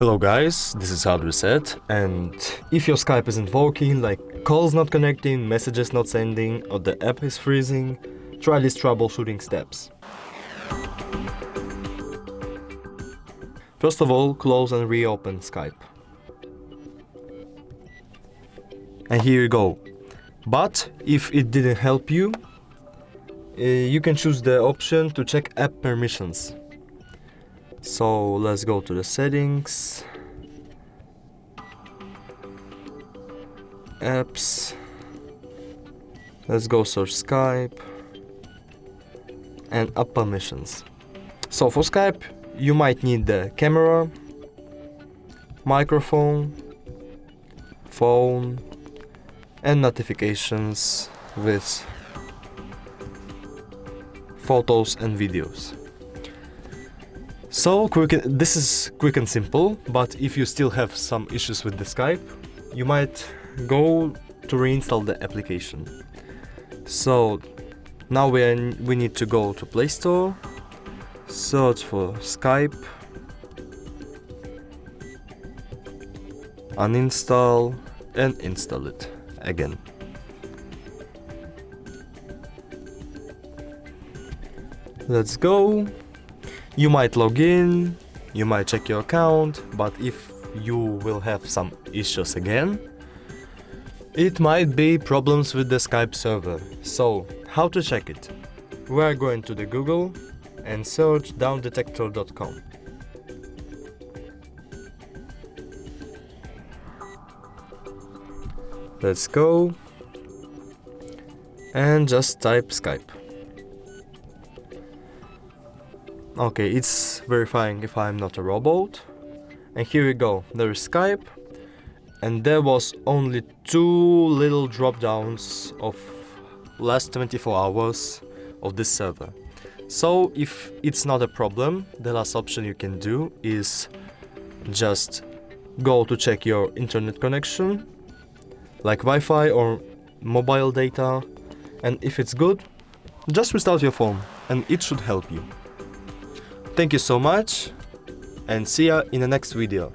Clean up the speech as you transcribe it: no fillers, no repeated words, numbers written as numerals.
Hello guys, this is Hard Reset, and if your Skype isn't working, like calls not connecting, messages not sending, or the app is freezing, try these troubleshooting steps. First of all, close and reopen Skype. And here you go. But if it didn't help you, you can choose the option to check app permissions. So let's go to the settings, apps, let's go search Skype, and app permissions. So for Skype, you might need the camera, microphone, phone, and notifications with photos and videos. So this is quick and simple, but if you still have some issues with the Skype, you might go to reinstall the application. So now we need to go to Play Store, search for Skype, uninstall and install it again. Let's go. You might log in, you might check your account, but if you will have some issues again, it might be problems with the Skype server. So, how to check it? We are going to the Google and search downdetector.com. Let's go and just type Skype. Okay, it's verifying if I'm not a robot. And here we go, there is Skype, and there was only 2 little drop downs of last 24 hours of this server. So if it's not a problem, the last option you can do is just go to check your internet connection, like Wi-Fi or mobile data, and if it's good, just restart your phone and it should help you. Thank you so much, and see ya in the next video.